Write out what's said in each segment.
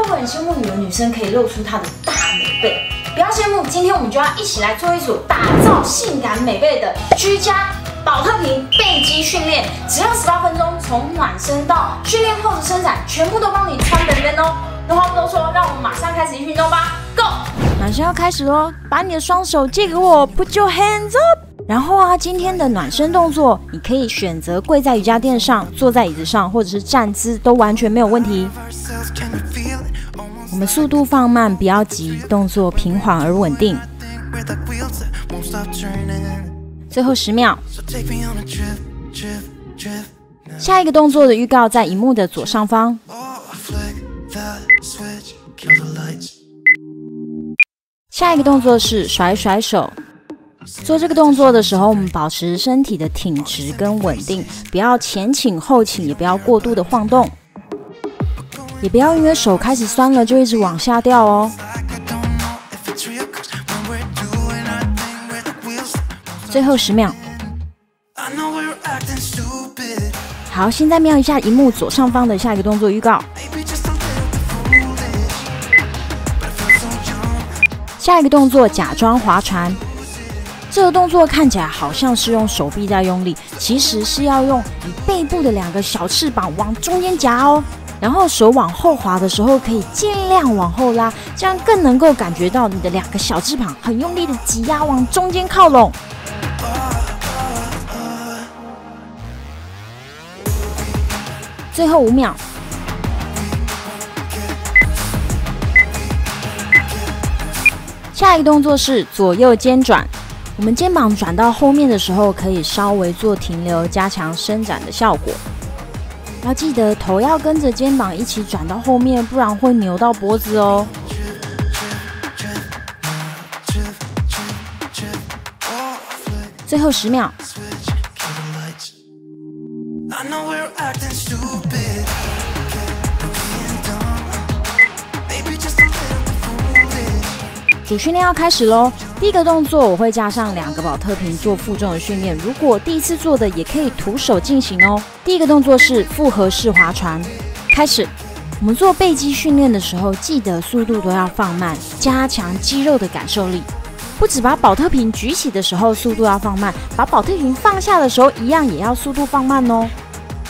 会很羡慕有的女生可以露出她的大美背？不要羡慕，今天我们就要一起来做一组打造性感美背的居家保特瓶背肌训练，只要18分钟，从暖身到训练后的伸展，全部都帮你穿本本哦。那话不多说，让我们马上开始运动吧 ，Go！ 暖身要开始喽，把你的双手借给我 ，Put your hands up。然后啊，今天的暖身动作，你可以选择跪在瑜伽垫上，坐在椅子上，或者是站姿，都完全没有问题。我们速度放慢，不要急，动作平缓而稳定。最后10秒。下一个动作的预告在荧幕的左上方。下一个动作是甩甩手。做这个动作的时候，我们保持身体的挺直跟稳定，不要前倾后倾，也不要过度的晃动，也不要因为手开始酸了就一直往下掉哦。最后10秒。好，现在瞄一下荧幕左上方的下一个动作预告。下一个动作假装划船。这个动作看起来好像是用手臂在用力，其实是要用你背部的2个小翅膀往中间夹哦，然后手往后滑的时候可以尽量往后拉，这样更能够感觉到你的2个小翅膀很用力的挤压往中间靠拢。最后5秒。下一个动作是左右肩转。我们肩膀转到后面的时候，可以稍微做停留，加强伸展的效果。要记得头要跟着肩膀一起转到后面，不然会扭到脖子哦。最后10秒。主训练要开始喽！第一个动作我会加上2个保特瓶做负重的训练，如果第一次做的也可以徒手进行哦。第一个动作是复合式划船，开始。我们做背肌训练的时候，记得速度都要放慢，加强肌肉的感受力。不止把保特瓶举起的时候速度要放慢，把保特瓶放下的时候一样也要速度放慢哦。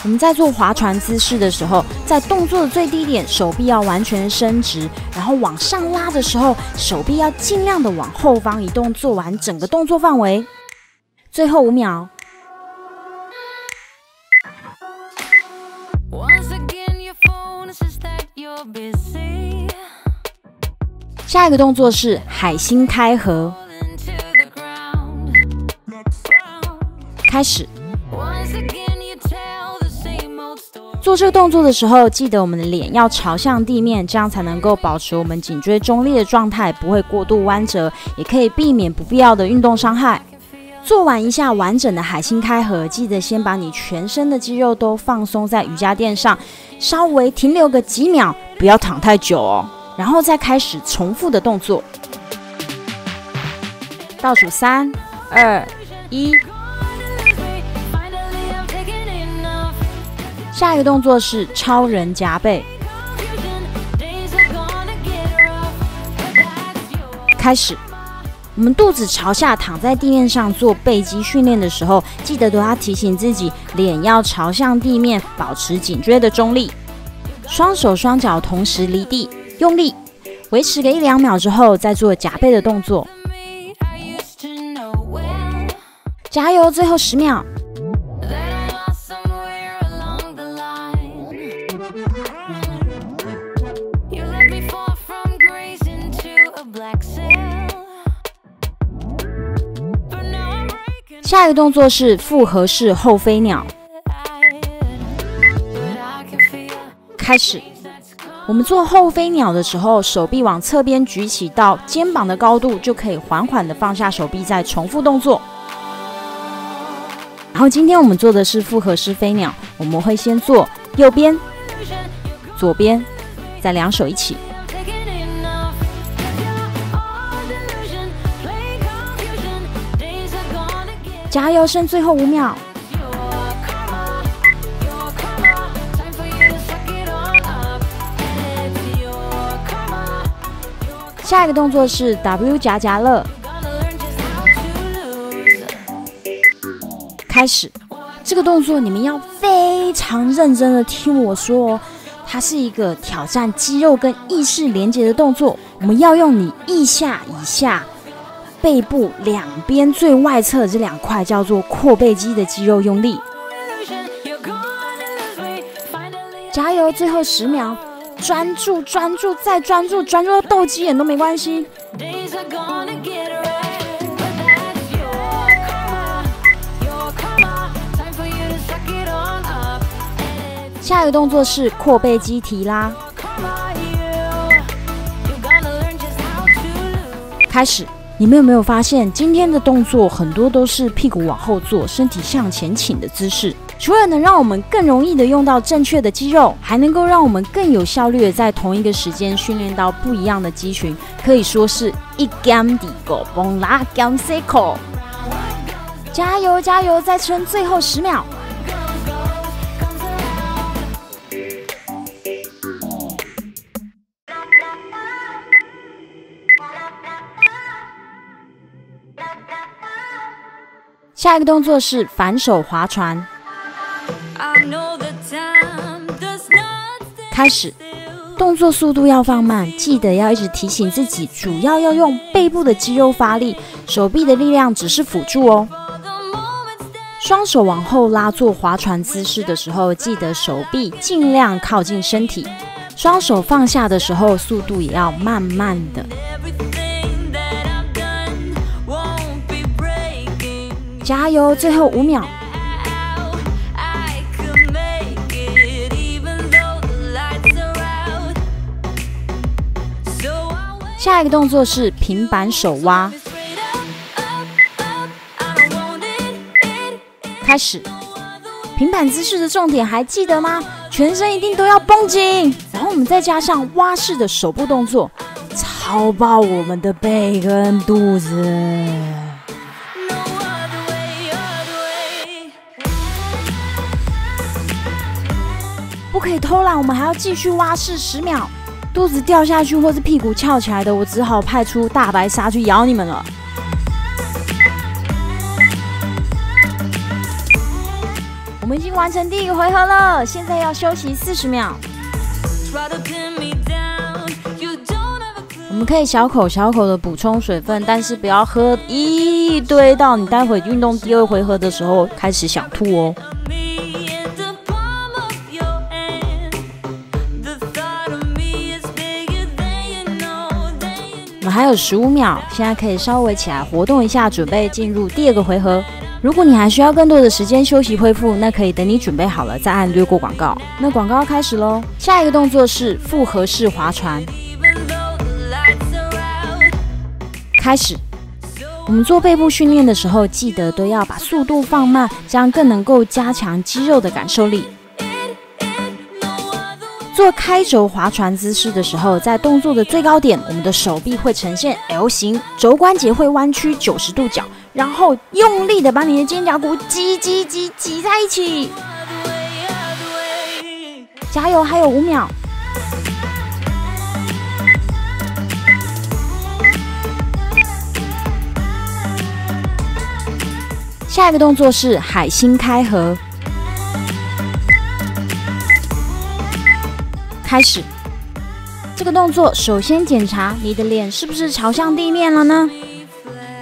我们在做划船姿势的时候，在动作的最低点，手臂要完全伸直，然后往上拉的时候，手臂要尽量的往后方移动，做完整个动作范围。最后5秒。下一个动作是海星开合，开始。做这个动作的时候，记得我们的脸要朝向地面，这样才能够保持我们颈椎中立的状态，不会过度弯折，也可以避免不必要的运动伤害。做完一下完整的海星开合，记得先把你全身的肌肉都放松在瑜伽垫上，稍微停留个几秒，不要躺太久哦，然后再开始重复的动作。倒数3、2、1。下一个动作是超人夹背，开始。我们肚子朝下躺在地面上做背肌训练的时候，记得都要提醒自己，脸要朝向地面，保持颈椎的中立。双手双脚同时离地，用力，维持个1-2秒之后，再做夹背的动作。加油，最后10秒。下一个动作是复合式后飞鸟，开始。我们做后飞鸟的时候，手臂往侧边举起到肩膀的高度，就可以缓缓的放下手臂，再重复动作。然后今天我们做的是复合式飞鸟，我们会先做右边、左边，再2手一起。加油，剩最后5秒。下一个动作是 W 夹夹乐，开始。这个动作你们要非常认真的听我说哦，它是一个挑战肌肉跟意识连接的动作。我们要用你腋下以下、背部两边最外侧的这2块叫做阔背肌的肌肉用力。加油，最后10秒，专注，专注，再专注，专注到斗鸡眼都没关系。下一个动作是阔背肌提拉，开始。你们有没有发现，今天的动作很多都是屁股往后坐，身体向前倾的姿势？除了能让我们更容易的用到正确的肌肉，还能够让我们更有效率的在同一个时间训练到不一样的肌群，可以说是一竿子go崩拉竿 circle。加油加油，再撑最后10秒。下一个动作是反手划船，开始。动作速度要放慢，记得要一直提醒自己，主要要用背部的肌肉发力，手臂的力量只是辅助哦。双手往后拉做划船姿势的时候，记得手臂尽量靠近身体，双手放下的时候，速度也要慢慢的。加油，最后5秒。下一个动作是平板手蛙，开始。平板姿势的重点还记得吗？全身一定都要绷紧，然后我们再加上蛙式的手部动作，操爆我们的背跟肚子。不可以偷懒，我们还要继续蛙式10秒。肚子掉下去或是屁股翘起来的，我只好派出大白鲨去咬你们了。我们已经完成第1个回合了，现在要休息40秒。我们可以小口小口的补充水分，但是不要喝一堆到你待会运动第2回合的时候开始想吐哦。我们还有15秒，现在可以稍微起来活动一下，准备进入第2个回合。如果你还需要更多的时间休息恢复，那可以等你准备好了再按略过广告。那广告开始咯。下一个动作是复合式划船，开始。我们做背部训练的时候，记得都要把速度放慢，这样更能够加强肌肉的感受力。做开轴划船姿势的时候，在动作的最高点，我们的手臂会呈现 L 型，肘关节会弯曲90度角，然后用力的把你的肩胛骨挤在一起。加油，还有5秒。下一个动作是海星开合，开始。这个动作首先检查你的脸是不是朝向地面了呢？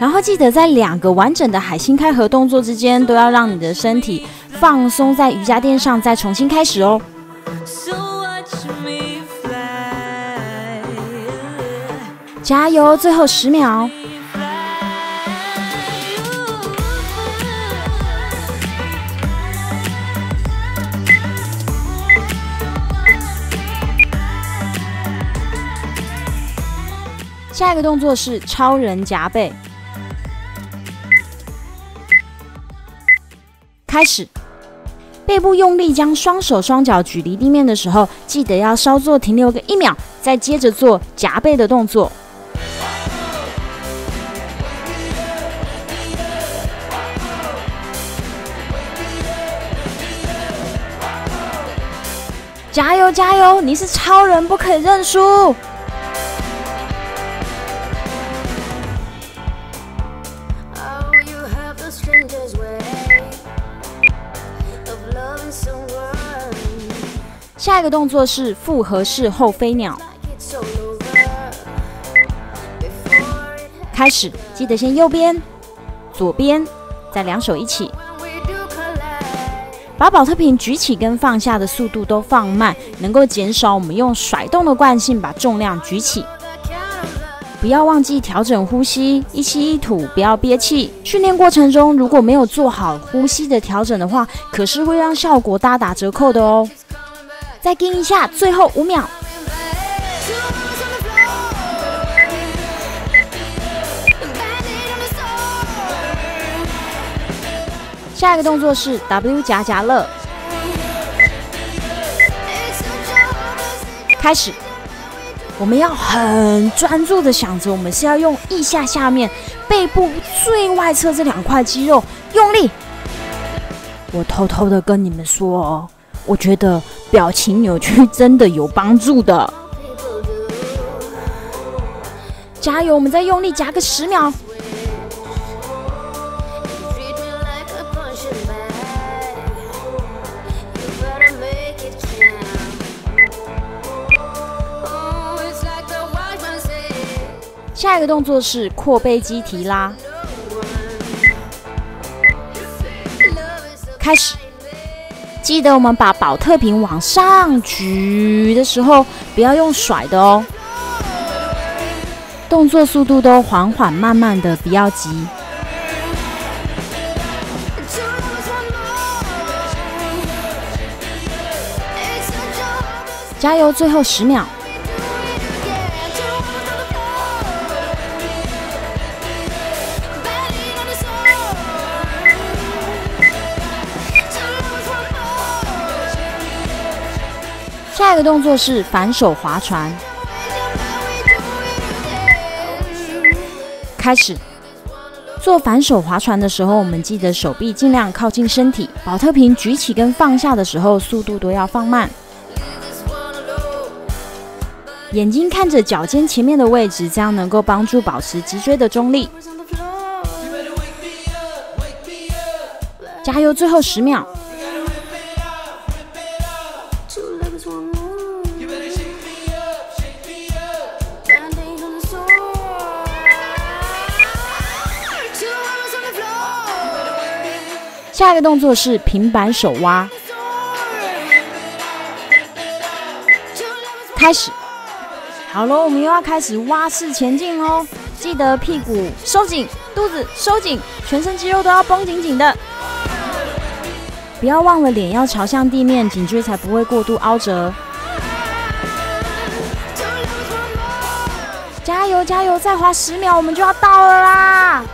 然后记得在2个完整的海星开合动作之间，都要让你的身体放松在瑜伽垫上，再重新开始哦。加油，最后10秒。下一个动作是超人夹背，开始。背部用力将双手双脚举离地面的时候，记得要稍作停留个1秒，再接着做夹背的动作。加油加油！你是超人，不可以认输。下一个动作是复合式后飞鸟。开始，记得先右边、左边，再两手一起，把保特瓶举起跟放下的速度都放慢，能够减少我们用甩动的惯性把重量举起。不要忘记调整呼吸，一吸一吐，不要憋气。训练过程中如果没有做好呼吸的调整的话，可是会让效果大打折扣的哦。再跟一下，最后5秒。下一个动作是 W 夹夹乐。开始，我们要很专注的想着，我们是要用腋下下面背部最外侧这2块肌肉用力。我偷偷的跟你们说哦，我觉得表情扭曲真的有帮助的。加油，我们再用力夹个10秒。下一个动作是阔背肌提拉。开始，记得我们把保特瓶往上举的时候，不要用甩的哦。动作速度都缓缓慢慢的，不要急。加油，最后10秒。下一个动作是反手划船。开始，做反手划船的时候，我们记得手臂尽量靠近身体，保特瓶举起跟放下的时候，速度都要放慢。眼睛看着脚尖前面的位置，这样能够帮助保持脊椎的中立。加油，最后10秒。下一个动作是平板手蛙。开始，好了，我们又要开始蛙式前进哦。记得屁股收紧，肚子收紧，全身肌肉都要绷紧紧的。不要忘了脸要朝向地面，颈椎才不会过度凹折。加油加油，再滑10秒，我们就要到了啦！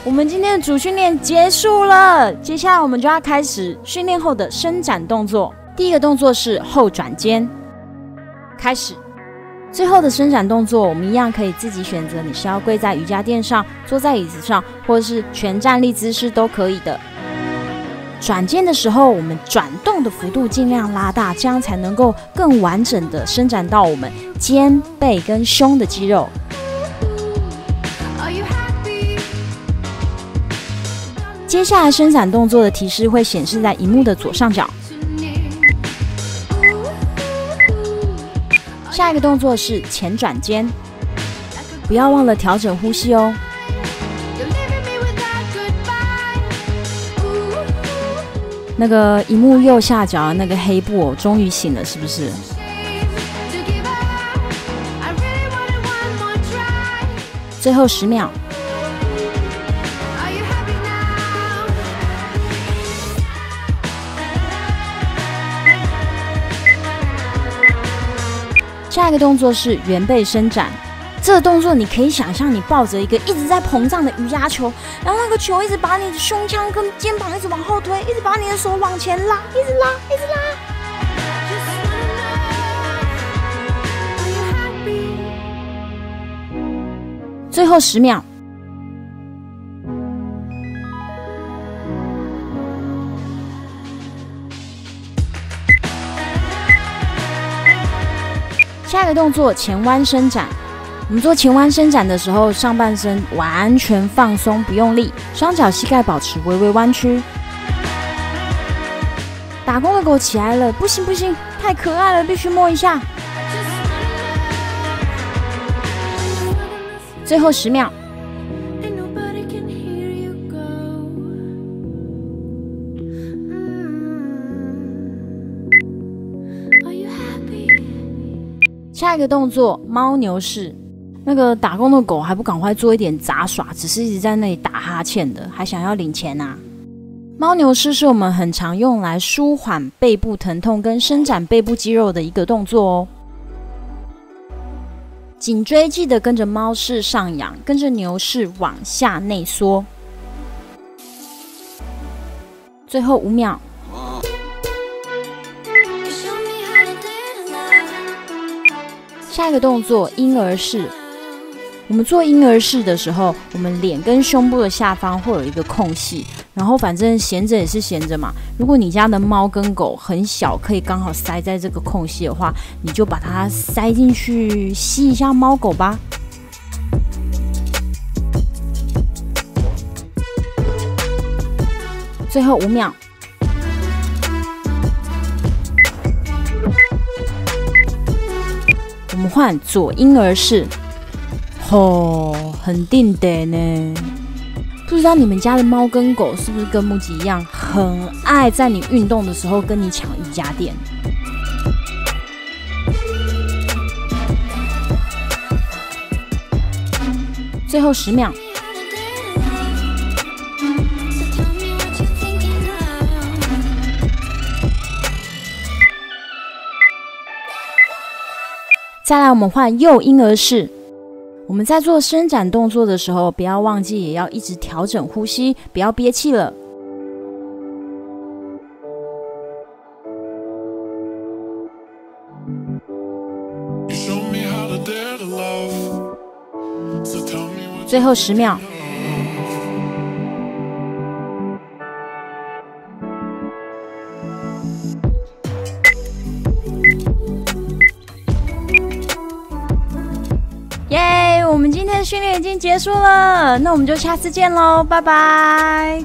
我们今天的主训练结束了，接下来我们就要开始训练后的伸展动作。第一个动作是后转肩。开始，最后的伸展动作，我们一样可以自己选择，你是要跪在瑜伽垫上，坐在椅子上，或者是全站立姿势都可以的。转肩的时候，我们转动的幅度尽量拉大，这样才能够更完整的伸展到我们肩、背跟胸的肌肉。接下来伸展动作的提示会显示在荧幕的左上角。下一个动作是前转肩，不要忘了调整呼吸哦。那个荧幕右下角的那个黑布偶终于醒了，是不是？最后10秒。下一个动作是圆背伸展，这个动作你可以想象你抱着一个一直在膨胀的瑜伽球，然后那个球一直把你的胸腔跟肩膀一直往后推，一直把你的手往前拉，一直拉，一直拉。最后10秒。下一个动作前弯伸展，我们做前弯伸展的时候，上半身完全放松，不用力，双脚膝盖保持微微弯曲。打工的狗起来了，不行不行，太可爱了，必须摸一下。最后10秒。下一个动作，猫牛式。那个打工的狗还不赶快做一点杂耍，只是一直在那里打哈欠的，还想要领钱啊！猫牛式是我们很常用来舒缓背部疼痛跟伸展背部肌肉的一个动作哦。颈椎记得跟着猫式上扬，跟着牛式往下内缩。最后5秒。下一个动作，婴儿式。我们做婴儿式的时候，我们脸跟胸部的下方会有一个空隙，然后反正闲着也是闲着嘛。如果你家的猫跟狗很小，可以刚好塞在这个空隙的话，你就把它塞进去吸一下猫狗吧。最后5秒。我们换左婴儿式。很定的呢。不知道你们家的猫跟狗是不是跟木吉一样，很爱在你运动的时候跟你抢瑜伽垫？最后10秒。再来，我们换右婴儿式。我们在做伸展动作的时候，不要忘记也要一直调整呼吸，不要憋气了。最后10秒。耶！我们今天的训练已经结束了，那我们就下次见喽，拜拜。